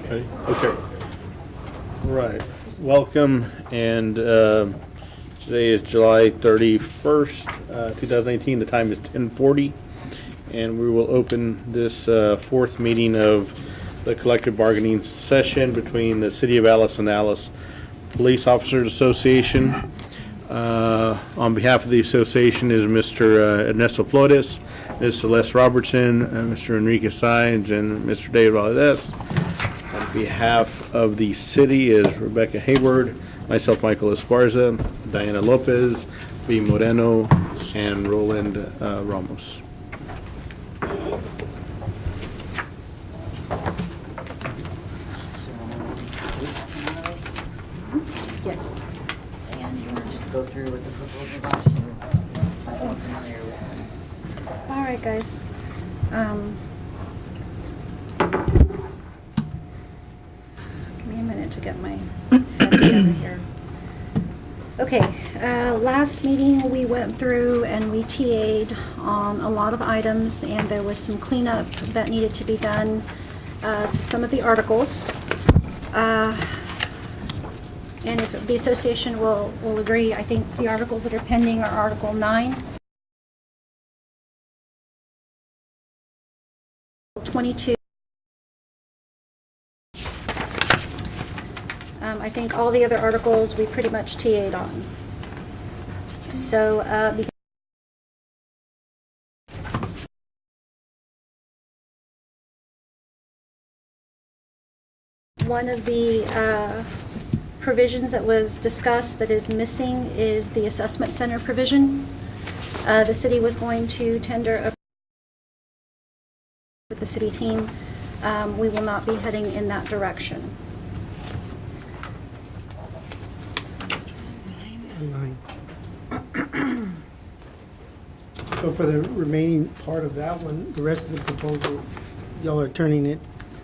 Ready? Okay. Right. Welcome, and today is July 31st, 2018. The time is 10:40, and we will open this fourth meeting of the collective bargaining session between the City of Alice and the Alice Police Officers Association. On behalf of the association is Mr. Ernesto Flores, Ms. Celeste Robertson, Mr. Enrique Saenz, and Mr. David Valadez. On behalf of the city is Rebecca Hayward, myself, Michael Esparza, Diana Lopez, B. Moreno, and Roland Ramos. Yes. And you want to just go through with the proposals last year? I'm familiar with them. All right, guys. Give me a minute to get my head together here. Okay, last meeting we went through and we TA'd on a lot of items, and there was some cleanup that needed to be done to some of the articles. And if the association will agree, I think the articles that are pending are Article 9, 22. I think all the other articles we pretty much TA'd on. So, one of the provisions that was discussed that is missing is the assessment center provision. The city was going to tender a with the city team. We will not be heading in that direction. So for the remaining part of that one, the rest of the proposal, y'all are turning it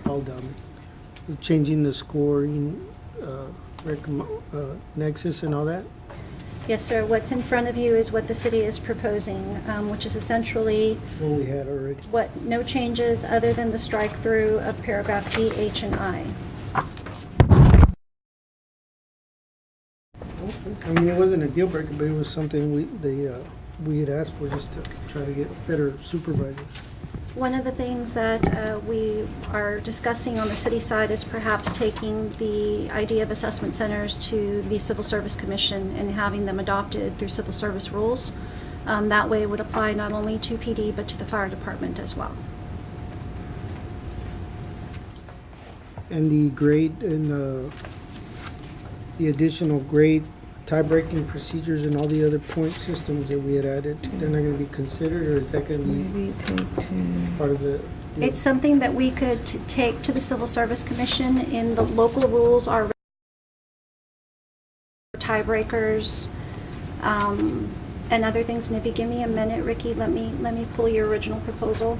all down, changing the scoring, nexus and all that? Yes, sir. What's in front of you is what the city is proposing, which is essentially What we had already. no changes other than the strike through of paragraph G, H, and I. I mean, it wasn't a deal breaker, but it was something we had asked for, just to try to get better supervisors. One of the things that we are discussing on the city side is perhaps taking the idea of assessment centers to the Civil Service Commission and having them adopted through civil service rules. That way it would apply not only to PD but to the fire department as well. And the grade and the additional grade tie-breaking procedures and all the other point systems that we had added, they're not going to be considered, or is that going to be part of the? It's something that we could take to the Civil Service Commission. In the local rules are tiebreakers and other things. Maybe give me a minute, Ricky. Let me pull your original proposal.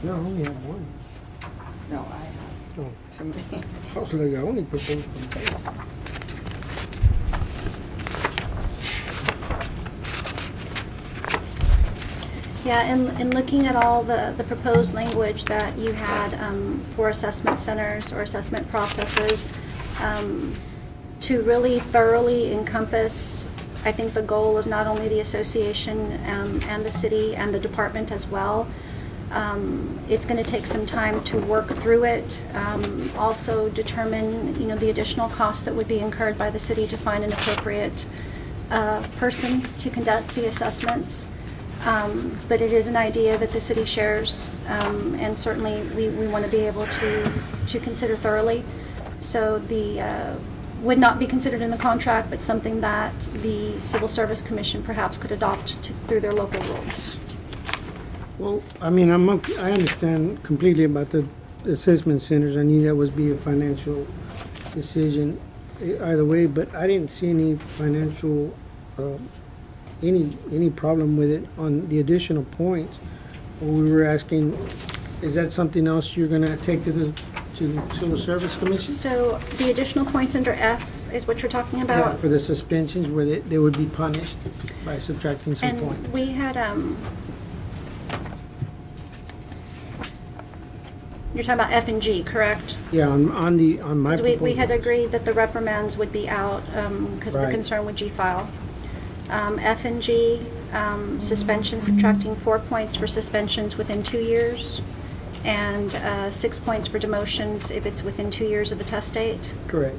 No, I only have one. No, I have Oh, too many. I was like, I only proposed one. Yeah, and looking at all the proposed language that you had for assessment centers or assessment processes, to really thoroughly encompass, I think, the goal of not only the association and the city and the department as well. It's going to take some time to work through it. Also determine, the additional costs that would be incurred by the city to find an appropriate person to conduct the assessments. But it is an idea that the city shares, and certainly we want to be able to consider thoroughly. So the would not be considered in the contract, but something that the Civil Service Commission perhaps could adopt through their local rules. Well, I mean, I understand completely about the assessment centers. I knew that was be a financial decision either way, but I didn't see any financial, any problem with it on the additional points. We were asking, is that something else you're gonna take to the to the Civil Service Commission? So the additional points under F is what you're talking Yeah, about? for the suspensions where they would be punished by subtracting some And points. we had, you're talking about F and G, correct? Yeah, on my Because we proposal. had agreed that the reprimands would be out because of the Right. concern with G file. F and G, suspension subtracting 4 points for suspensions within 2 years and 6 points for demotions if it's within 2 years of the test date. Correct.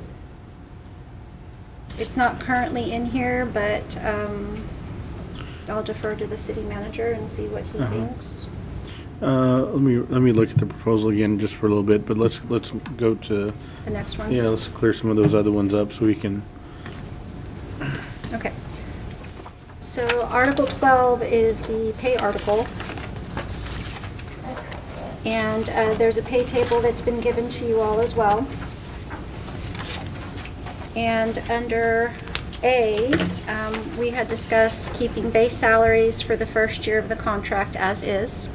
It's not currently in here, but I'll defer to the city manager and see what he thinks. Let me look at the proposal again just for a little bit, but let's go to, The next ones. yeah, let's clear some of those other ones up so we can, Okay. So Article 12 is the pay article. And there's a pay table that's been given to you all as well. And under A, we had discussed keeping base salaries for the first year of the contract as is.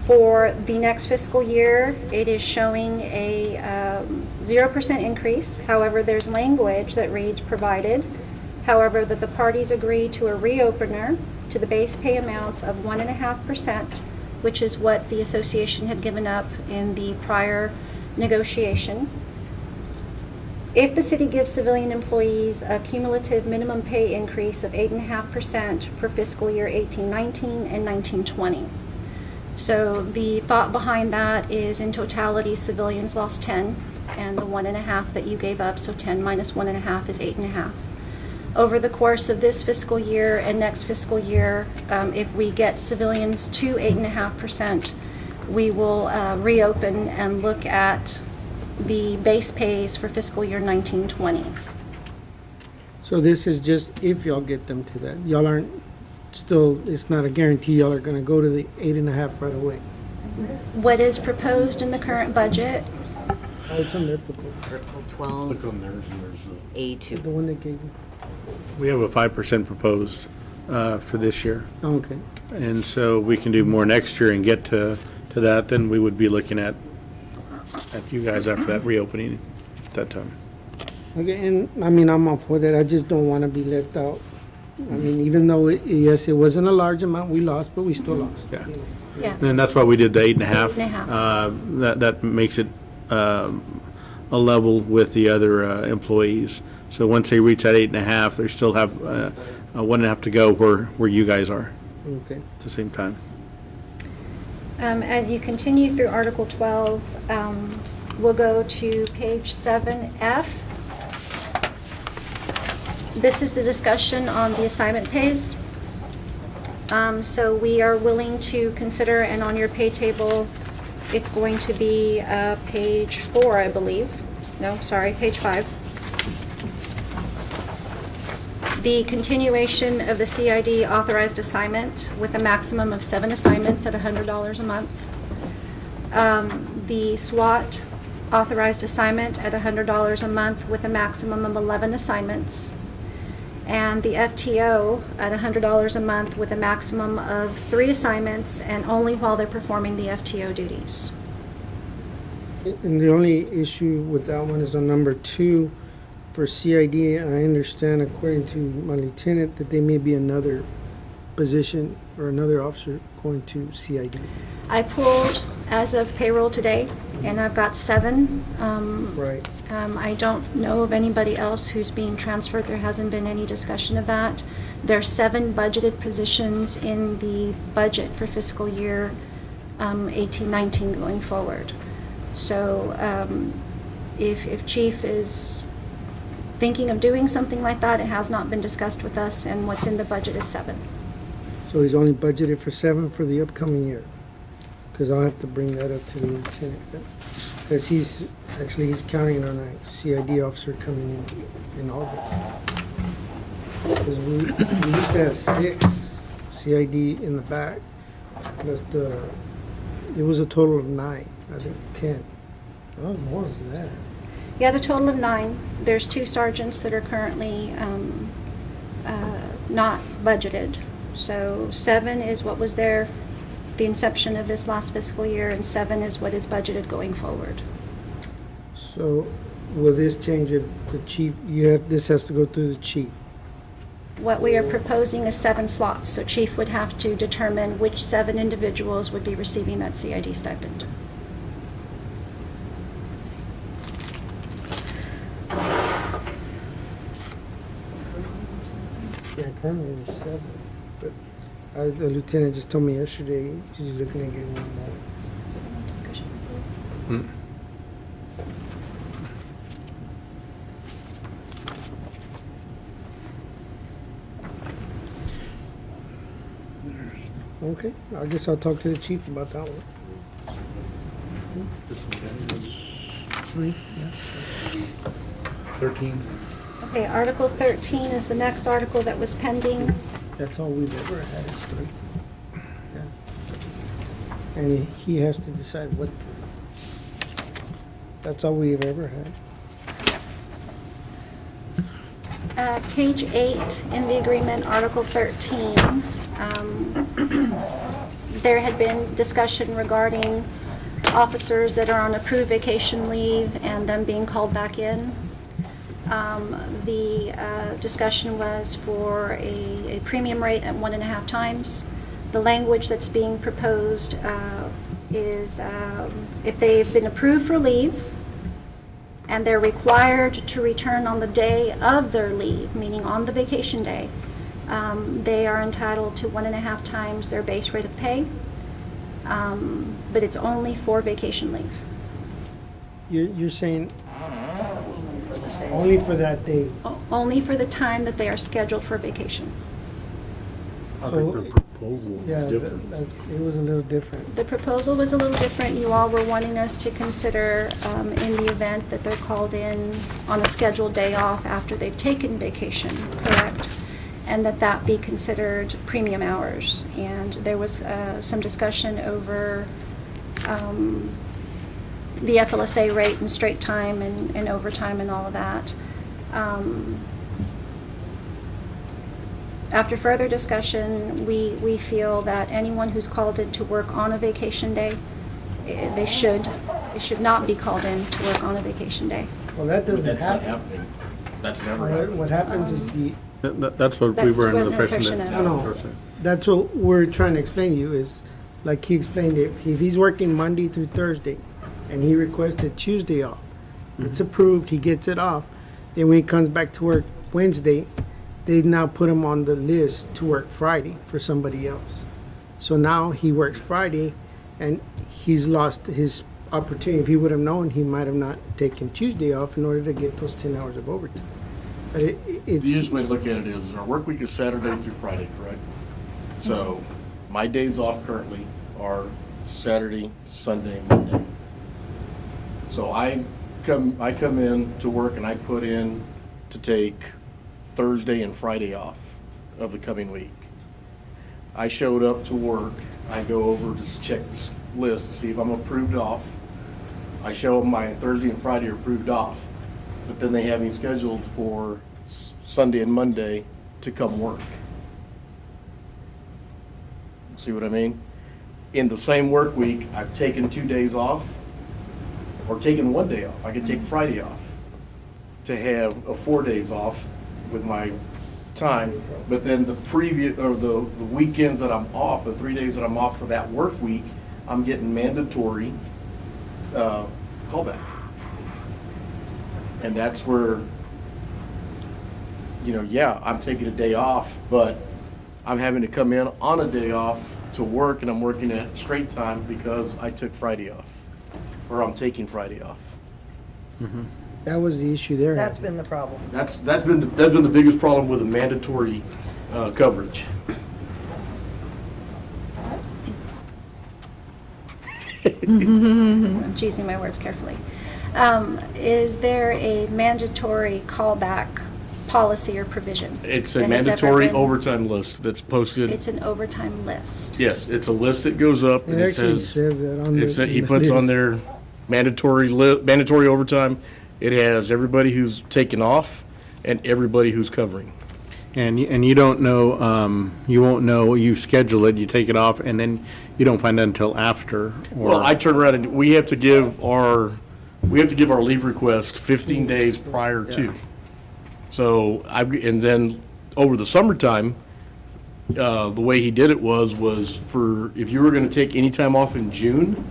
For the next fiscal year, it is showing a 0% increase. However, there's language that reads provided, however, that the parties agree to a reopener to the base pay amounts of 1.5%, which is what the association had given up in the prior negotiation. If the city gives civilian employees a cumulative minimum pay increase of 8.5% for fiscal year 18-19 and 19-20. So the thought behind that is in totality, civilians lost 10, and the 1.5 that you gave up, so 10 minus 1.5 is 8.5. Over the course of this fiscal year and next fiscal year, if we get civilians to 8.5%, we will reopen and look at the base pays for fiscal year 19-20. So this is just if y'all get them to that. Y'all aren't still, it's not a guarantee y'all are gonna go to the 8.5 right away. What is proposed in the current budget, Oh, it's on their proposal, Article 12, Look on theirs and there's the A2. one they gave you. we have a 5% proposed for this year. Oh, okay. And so we can do more next year and get to that, then we would be looking at you guys after that reopening at that time. Okay, and I mean, I'm all for that. I just don't wanna be left out. I mean, even though, yes, it wasn't a large amount we lost, but we still lost. Yeah. you know. yeah, And that's why we did the 8.5. 8.5. That makes it a level with the other employees. So once they reach that 8.5, they still have 1.5 to go where you guys are Okay. at the same time. as you continue through Article 12, we'll go to page 7F. This is the discussion on the assignment pays. So we are willing to consider, and on your pay table, it's going to be page 4, I believe. No, sorry, page 5. The continuation of the CID authorized assignment with a maximum of 7 assignments at $100 a month. The SWAT authorized assignment at $100 a month with a maximum of 11 assignments. And the FTO at $100 a month with a maximum of 3 assignments and only while they're performing the FTO duties. And the only issue with that one is on number 2. For CID, I understand according to my lieutenant that there may be another position or another officer going to CID. I pulled as of payroll today, and I've got 7. Right. I don't know of anybody else who's being transferred. There hasn't been any discussion of that. There's 7 budgeted positions in the budget for fiscal year 18-19 going forward. So if Chief is thinking of doing something like that, it has not been discussed with us, and what's in the budget is 7. So he's only budgeted for 7 for the upcoming year? Because I'll have to bring that up to the lieutenant. Because he's counting on a CID officer coming in August. Because we used to have 6 CID in the back, plus it was a total of 9, I think 10. That was more than that. You had a total of 9. There's 2 sergeants that are currently not budgeted. So 7 is what was there the inception of this last fiscal year, and 7 is what is budgeted going forward. So will this change if the chief, this has to go through the chief? What we are proposing is 7 slots, so Chief would have to determine which 7 individuals would be receiving that CID stipend. Yeah, currently there's 7, but the lieutenant just told me yesterday she's looking at getting one more. Discussion. Hmm. Okay, I guess I'll talk to the chief about that one. 13. Okay, Article 13 is the next article that was pending. That's all we've ever had is 3. Yeah. And he has to decide what. That's all we've ever had. Page 8 in the agreement, Article 13. There had been discussion regarding officers that are on approved vacation leave and them being called back in. The discussion was for a premium rate at 1.5 times. The language that's being proposed is if they've been approved for leave and they're required to return on the day of their leave, meaning on the vacation day, they are entitled to 1.5 times their base rate of pay, but it's only for vacation leave. You're saying only for that day? Only for the time that they are scheduled for vacation. I think the proposal Yeah, is different. it was a little different. The proposal was a little different. You all were wanting us to consider in the event that they're called in on a scheduled day off after they've taken vacation, correct? And that be considered premium hours. And there was some discussion over the FLSA rate and straight time and overtime and all of that. After further discussion, we feel that anyone who's called in to work on a vacation day, they should not be called in to work on a vacation day. Well, that doesn't That's not happen. happening. That's never happening. What happens is That's what we were under the That's what impression the that. impression of. That's what we're trying to explain to you is, like he explained it, if he's working Monday through Thursday and he requested Tuesday off, it's approved, he gets it off. Then when he comes back to work Wednesday, they now put him on the list to work Friday for somebody else. So now he works Friday and he's lost his opportunity. If he would have known, he might have not taken Tuesday off in order to get those 10 hours of overtime. But The it's, easiest way to look at it is our work week is Saturday through Friday, correct? So my days off currently are Saturday, Sunday, Monday. So I come in to work and I put in to take Thursday and Friday off of the coming week. I showed up to work, I go over to check this list to see if I'm approved off. I show them my Thursday and Friday are approved off, but then they have me scheduled for Sunday and Monday to come work. See what I mean? In the same work week, I've taken 2 days off or taken 1 day off. I could take Friday off to have 4 days off with my time, but then the previous or the weekends that I'm off, the 3 days that I'm off for that work week, I'm getting mandatory callback. And that's where, yeah, I'm taking a day off, but I'm having to come in on a day off to work, and I'm working at straight time because I took Friday off, or I'm taking Friday off. that was the issue there. That's been the problem. That's been the biggest problem with the mandatory coverage. I'm choosing my words carefully. Is there a mandatory callback policy or provision? It's a that has ever mandatory been- overtime list that's posted. It's an overtime list. Yes, it's a list that goes up It and it actually says, says that on the. he puts on there mandatory overtime. It has everybody who's taken off and everybody who's covering. And you don't know, you won't know, you schedule it, you take it off, and then you don't find out until after, or. Well, I turn around and we have to give our leave request 15 days prior to. So and then over the summertime, the way he did it was for, if you were gonna take any time off in June,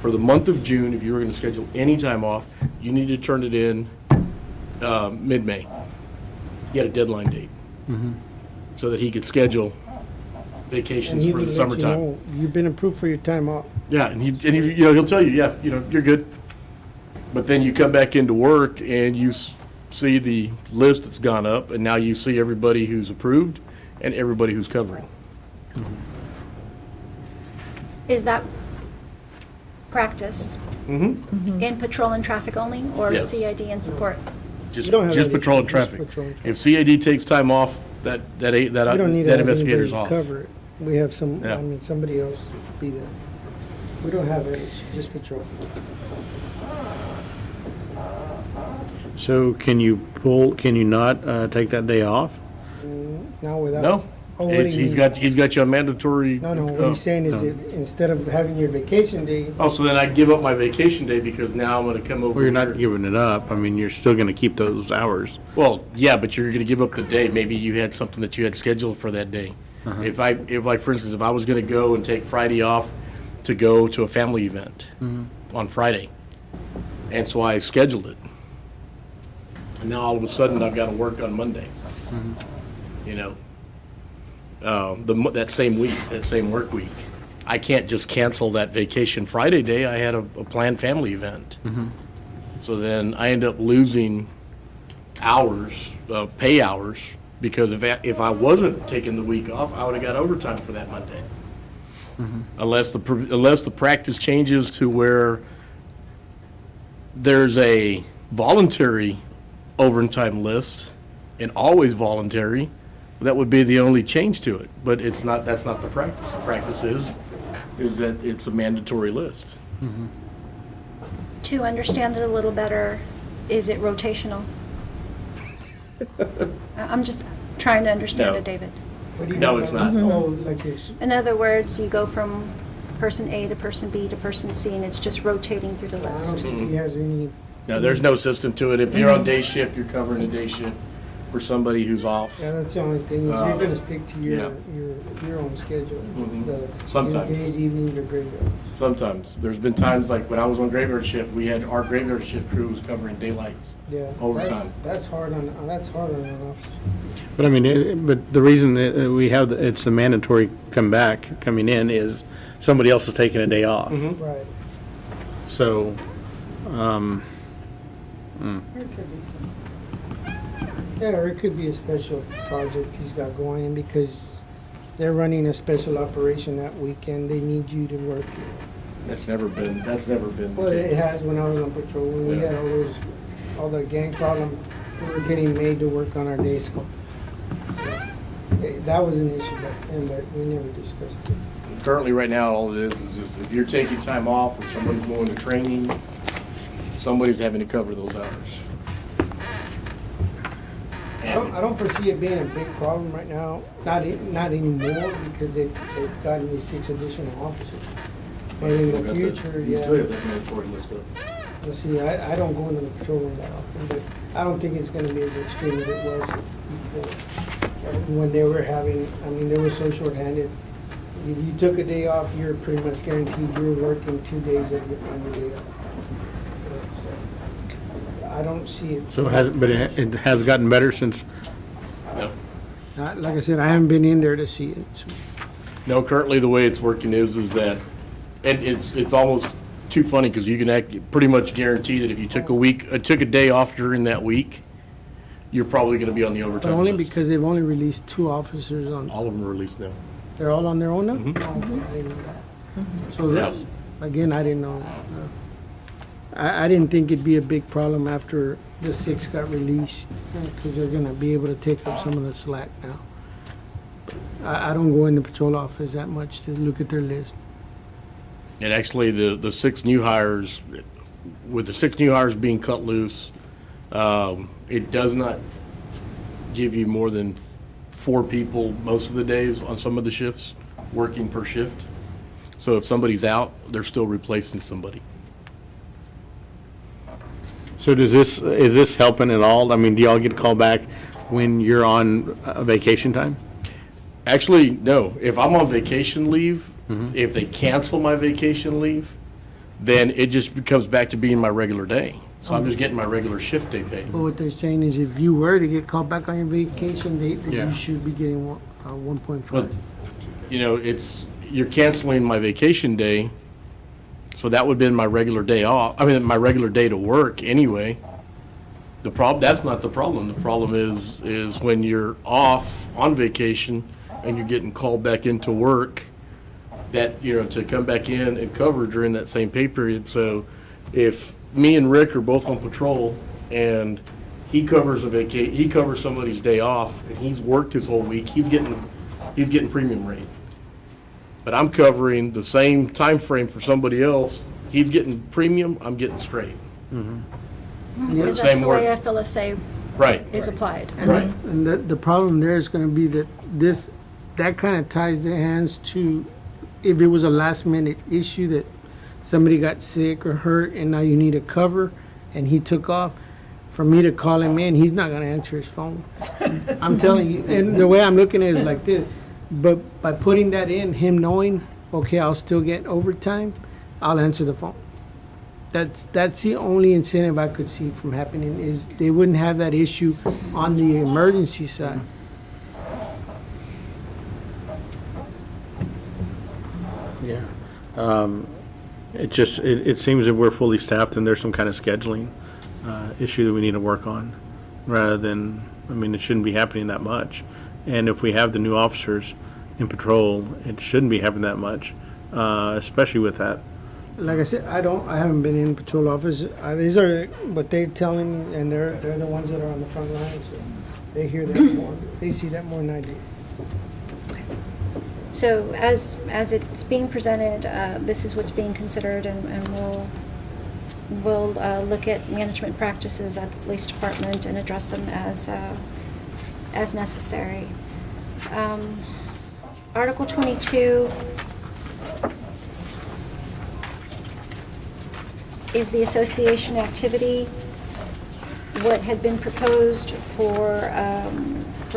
for the month of June, if you were gonna schedule any time off, you need to turn it in, mid-May. He had a deadline date. So that he could schedule And vacations he for would the let you summertime. know, you've been approved for your time off. Yeah, and he'll tell you, yeah, you're good. But then you come back into work and you see the list that's gone up, and now you see everybody who's approved and everybody who's covering. Is that practice in patrol and traffic only, or Yes. CID and support? Just, You don't have just any- patrol and just traffic. patrol and If CAD takes time off, that You don't need to have investigator's anybody off. cover it. We have Yeah. somebody else be there. We don't have it, it's just patrol. So can you not take that day off? Now without. No, Oh, what do you he's mean? got you a mandatory. No, what he's saying is that instead of having your vacation day, Oh, so then I give up my vacation day because now I'm gonna come over Well, you're not here. giving it up. I mean, you're still gonna keep those hours. Well, yeah, but you're gonna give up the day. Maybe you had something that you had scheduled for that day. If like, for instance, if I was gonna go and take Friday off to go to a family event on Friday, and so I scheduled it. And now all of a sudden I've gotta work on Monday. You know? That same week, that same work week. I can't just cancel that vacation Friday day. I had a planned family event. So then I end up losing hours, pay hours, because if I wasn't taking the week off, I would have got overtime for that Monday. Unless the practice changes to where there's a voluntary overtime list and always voluntary, that would be the only change to it. But it's not. That's not the practice. The practice is that it's a mandatory list. To understand it a little better, is it rotational? I'm just trying to understand No. it, David. what do you No, mean it's by not. that? Oh, like it's, In other words, you go from person A to person B to person C, and it's just rotating through the I don't list. think he has any, No, there's no system to it. If you're on day shift, you're covering a day shift for somebody who's off. yeah, that's the only thing, is you're gonna stick to yeah. your own schedule. Mhm. The Sometimes. Days, evenings, or graveyard. Sometimes. There's been times like when I was on graveyard shift, we had our graveyard shift crew was covering daylights. Yeah. Overtime. That's hard on an officer. But I mean, but the reason that we have, it's a mandatory coming in is somebody else is taking a day off. Right. So, Yeah, or it could be a special project he's got going, and because they're running a special operation that weekend, they need you to work. That's never been the Well, it case. has when I was on patrol, when we Yeah. had all the gang problem, we were getting made to work on our days off. That was an issue back then, but we never discussed it. Currently, right now, all it is just if you're taking time off or somebody's going to training, somebody's having to cover those hours. I don't foresee it being a big problem right now, not anymore, because they've gotten these 6 additional officers. But in the future, You yeah. still have that mandatory list up. Well, see, I don't go into the patrol room that often, but I don't think it's gonna be as extreme as it was before. When they were having, I mean, they were so shorthanded. If you took a day off, you're pretty much guaranteed you were working 2 days on your day off. So, I don't see it. so it has gotten better since, No. Like I said, I haven't been in there to see it. So. No, currently the way it's working is that, and it's almost too funny because you can pretty much guarantee that if you took a day off during that week, you're probably going to be on the But overtime only list. because they've only released 2 officers on, All of them are released now. they're all on their own now? Mhm. Oh, okay, I didn't know that. So that's, again, I didn't know that. No. I didn't think it'd be a big problem after the 6 got released, because they're gonna be able to take up some of the slack now. I don't go in the patrol office that much to look at their list. And actually, the 6 new hires, with the 6 new hires being cut loose, it does not give you more than 4 people most of the days on some of the shifts, working per shift. So if somebody's out, they're still replacing somebody. So is this helping at all? I mean, do y'all get a call back when you're on vacation time? Actually, no. If I'm on vacation leave, if they cancel my vacation leave, then it just comes back to being my regular day. So I'm just getting my regular shift day pay. But what they're saying is if you were to get called back on your vacation date, then Yeah. you should be getting 1.5. Well, you know, you're canceling my vacation day, so that would have been my regular day off. I mean, my regular day to work anyway. That's not the problem. The problem is when you're off on vacation and you're getting called back into work, that, you know, to come back in and cover during that same pay period. So if me and Rick are both on patrol and he covers somebody's day off and he's worked his whole week, he's getting premium rate. But I'm covering the same time frame for somebody else. He's getting premium, I'm getting straight. Because Same that's the way work. FLSA Right. is applied. Right. And the problem there is going to be that kind of ties their hands to if it was a last minute issue that somebody got sick or hurt and now you need a cover and he took off. For me to call him in, he's not going to answer his phone. I'm telling you. And the way I'm looking at it is like this. But by putting that in, him knowing, okay, I'll still get overtime, I'll answer the phone. That's the only incentive I could see from happening is they wouldn't have that issue on the emergency side. Yeah. It seems that we're fully staffed and there's some kind of scheduling issue that we need to work on rather than, I mean, it shouldn't be happening that much. And if we have the new officers in patrol, it shouldn't be happening that much, especially with that. Like I said, I haven't been in patrol office. These are, but they're telling me, and they're the ones that are on the front line, so they hear that more. They see that more than I do. So as it's being presented, this is what's being considered, and we'll look at management practices at the police department and address them as necessary. Article 22 is the association activity. What had been proposed for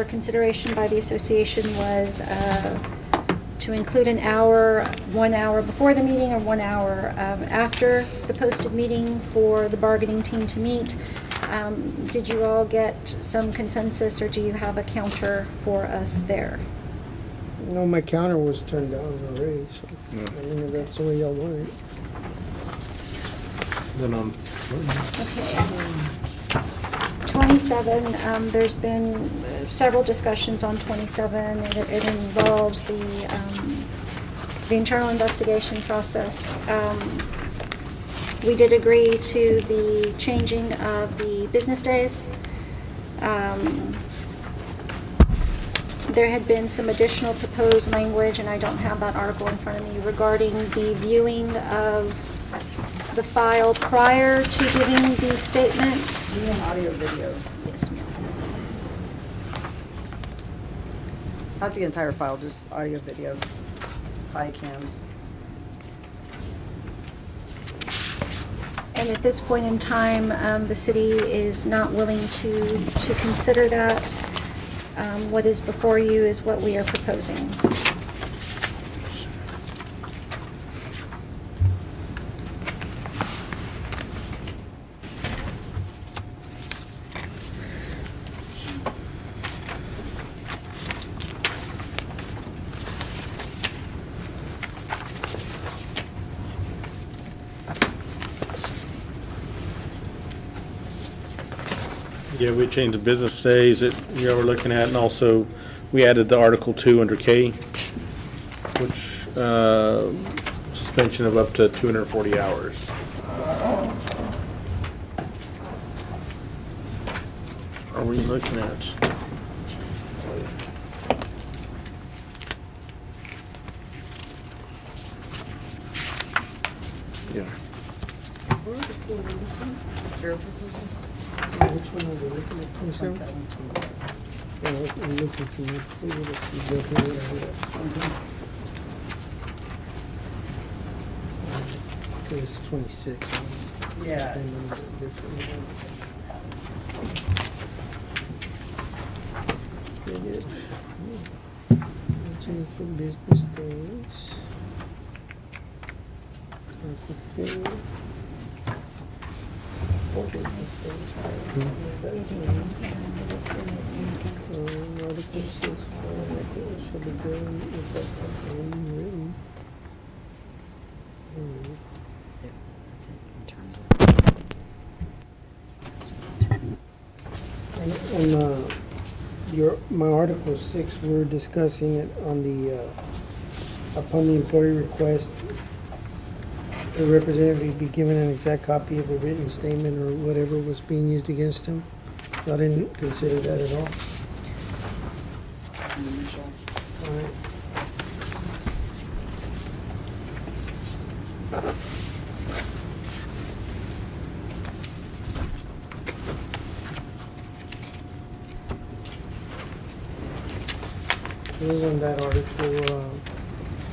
consideration by the association was to include an hour, 1 hour before the meeting or 1 hour after the posted meeting for the bargaining team to meet. Did you all get some consensus, or do you have a counter for us there? No, my counter was turned down already, so I mean, if that's the way y'all want it. Then on Okay. 27, there's been several discussions on 27. It involves the internal investigation process. We did agree to the changing of the business days. There had been some additional proposed language, and I don't have that article in front of me, regarding the viewing of the file prior to giving the statement. Even audio videos, Yes, ma'am. not the entire file, just audio video, body cams. And at this point in time, the city is not willing to consider that. What is before you is what we are proposing. Yeah, we changed the business days that we're looking at, and also we added the Article 2 under K, which suspension of up to 240 hours. Are we looking at? Yeah. Zero proposal? Which one are we looking at? 27? I'm looking to move forward if you definitely want to do that. Because it's 26. Yes. And then different. Credit. Change for business days. Article 4. 4 business days. Article 6. Article shall be done if that written. That's it in terms of. On my Article 6, we're discussing it on the, upon the employee request, the representative be given an exact copy of a written statement or whatever was being used against him. So I didn't consider that at all. All right. It was on that article,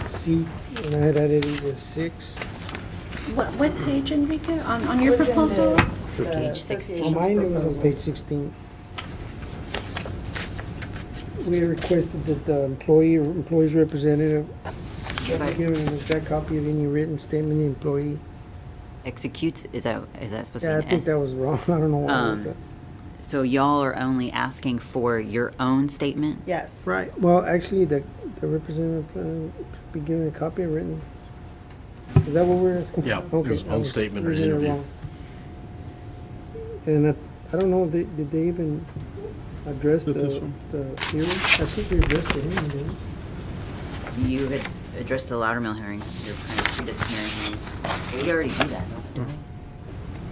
C, and I had added it as 6. What page, Enrique, on your Within proposal? the Page association's On mine, it was on proposal. page 16. We requested that the employee's representative be But given an exact copy of any written statement the employee. executes, is that supposed to be Yeah, I an think S? that was wrong. I don't know why. I wrote that. So y'all are only asking for your own statement? Yes. Right, well, actually, the representative be given a copy of written. Is that what we're asking? Yeah, Okay, his own I was statement or reading it interview. wrong. And I don't know, did they even address With this the one? hearing? I think we addressed the hearing, didn't we? You had addressed the Loudermill hearing, your kind of pre-disciplinary hearing. We already do that, don't we?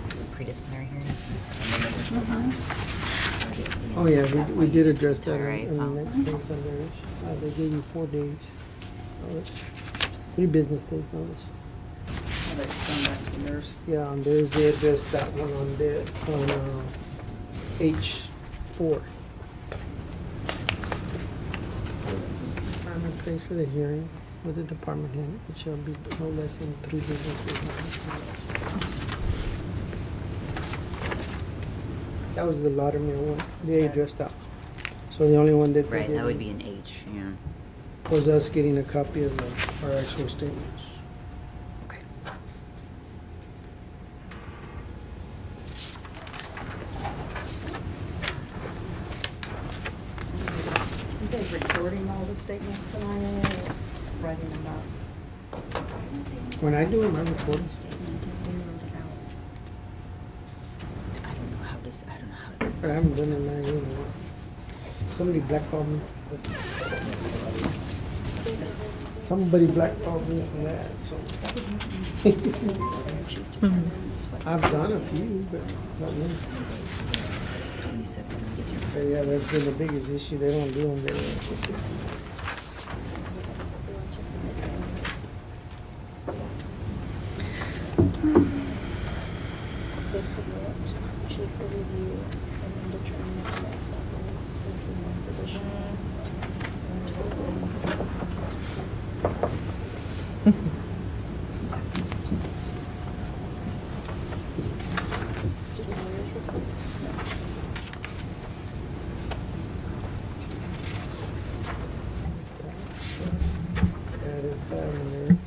The pre-disciplinary hearing? Oh, yeah, we did address that Alright, on the well. next page on theirs. They gave you 4 days notice. 3 business days notice. I'll let you come back to yours. Yeah, on theirs, they addressed that one on H4. Time and place for the hearing with the department head, it shall be no less than 3 business days. That was the Laudermill one, they addressed that. So the only one that they Right, that would didn't be an H, yeah. was us getting a copy of our actual statements. Okay. You guys recording all the statements and I writing them up? When I do them, I record them. I don't know how to. But I haven't done it in my room. Somebody blackballed me. Somebody blackballed me for that, so. I've done a few, but not many. 27 is your. But yeah, that's been the biggest issue. They don't do them very well. They submit, chief will review, and then determine if the next step is if he wants additional. Supervisor's report? No. Added that in there.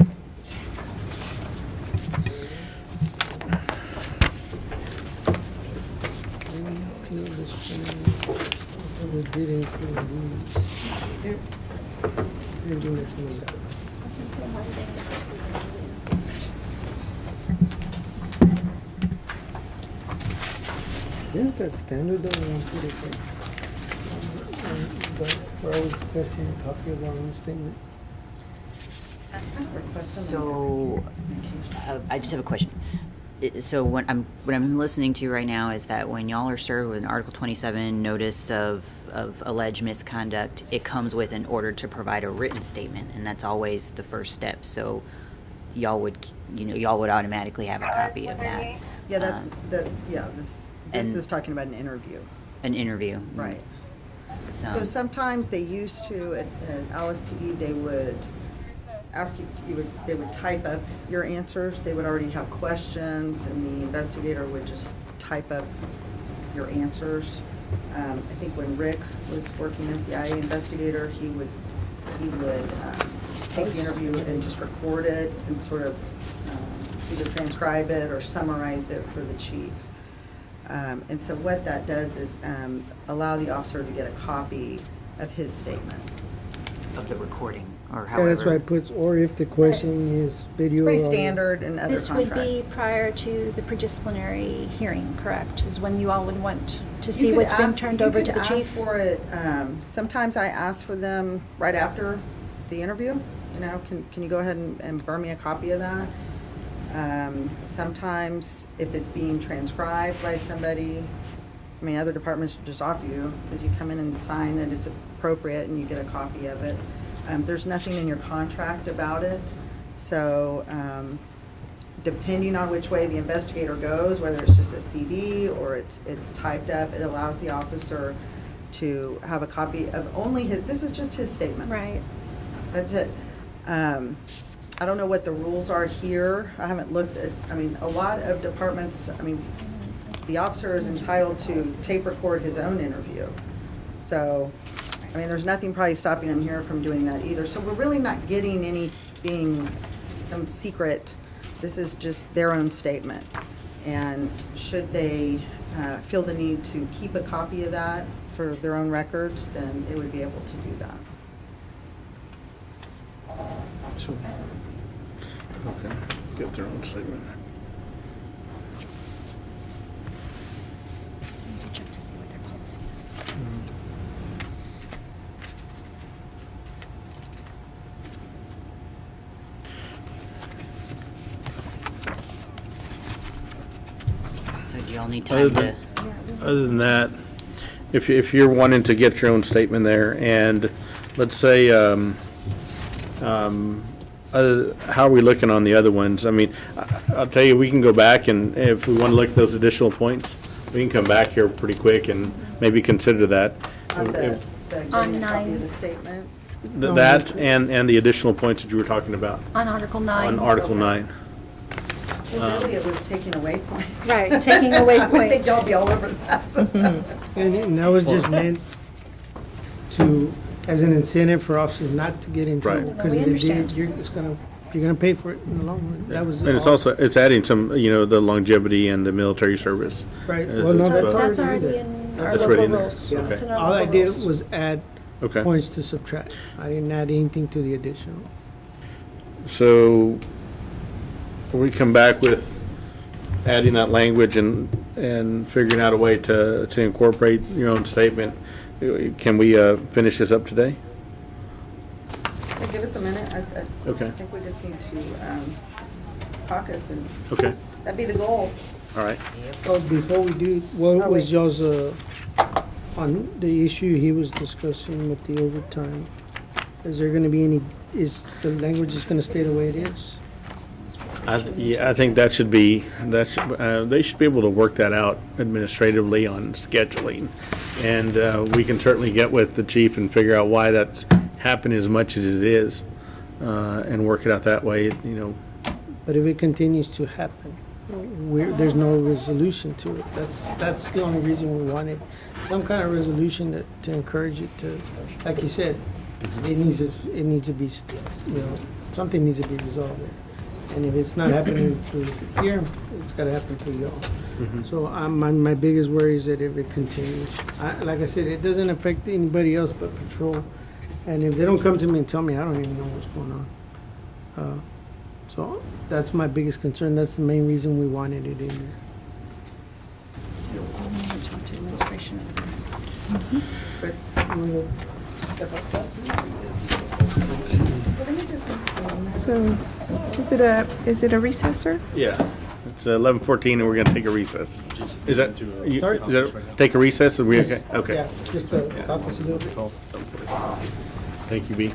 Appeal discipline. We did include these. Didn't do nothing with that. Isn't that standard though, when we put it there? But we're always requesting a copy of our own statement. So, I just have a question. So what I'm listening to right now is that when y'all are served with an Article 27 notice of alleged misconduct, it comes with an order to provide a written statement, and that's always the first step. So y'all would automatically have a copy of that. Yeah, that's, Um, this and- is talking about an interview. An interview. Right. So sometimes they used to, at LSPD, they would ask you, they would type up your answers. They would already have questions, and the investigator would just type up your answers. I think when Rick was working as the IA investigator, he would take the interview and just record it and sort of either transcribe it or summarize it for the chief. And so what that does is allow the officer to get a copy of his statement. Of the recording, or Yeah, however. that's why it puts, or if the question is video. Pretty audio. standard in other This would contracts. be prior to the predisciplinary hearing, correct? Is when you all would want to see You could what's being ask- turned you over could to the ask chief? for it, sometimes I ask for them right after the interview, you know, can you go ahead and burn me a copy of that? Sometimes if it's being transcribed by somebody, I mean, other departments just offer you, that you come in and sign that it's appropriate and you get a copy of it. There's nothing in your contract about it, so, depending on which way the investigator goes, whether it's just a CD or it's typed up, it allows the officer to have a copy of only his, this is just his statement. Right. That's it. I don't know what the rules are here. I haven't looked at, I mean, a lot of departments, I mean, the officer is entitled to tape record his own interview. So, I mean, there's nothing probably stopping him here from doing that either. So we're really not getting anything, some secret. This is just their own statement. And should they feel the need to keep a copy of that for their own records, then they would be able to do that. So, okay, get their own statement. Need to check to see what their policy says. So do y'all need Other time than- to? Other than that, if you're wanting to get your own statement there, and let's say, how are we looking on the other ones? I mean, I'll tell you, we can go back, and if we want to look at those additional points, we can come back here pretty quick and maybe consider that. On the On getting a copy 9. of the statement. That and the additional points that you were talking about On Article 9. on Article 9. Well, really, it was taking away points. Right, taking away I would think points. y'all be all over that. And that was just meant to, as an incentive for officers not to get in trouble. Right. Because We if they did, understand. you're gonna pay for it in the long run. That was. And it's all. also, it's adding some, the longevity and the military service. Right, as- well, no, as that's well. That's already already in in there. our That's local already in there. rules. Okay. It's in our All I local did rules. was add Okay. points to subtract. I didn't add anything to the additional. So we come back with adding that language and figuring out a way to incorporate your own statement. Can we finish this up today? Well, give us a minute. I Okay. think we just need to caucus, and Okay, that'd be the goal. all right. Oh, before we do, what Oh, was wait. y'all's, on the issue he was discussing with the overtime? Is there gonna be any, is the language just gonna stay the way it is? Yeah, I think that should be, they should be able to work that out administratively on scheduling. And we can certainly get with the chief and figure out why that's happening as much as it is, and work it out that way, But if it continues to happen, there's no resolution to it. That's the only reason we wanted some kind of resolution to encourage it to, like you said, it needs to be, something needs to be resolved there. And if it's not happening through here, it's gotta happen through y'all. So my biggest worry is that if it continues, like I said, it doesn't affect anybody else but patrol. And if they don't come to me and tell me, I don't even know what's going on. So that's my biggest concern. That's the main reason we wanted it in there. I'll need to talk to administration over there. But step up, step. So let me just make some. So, is it a recessor? Yeah. It's 11:14 and we're gonna take a recess. Is that, Sorry? is that, take a recess? Are we okay? Okay. Yeah, just a caucus a little bit. Thank you, B.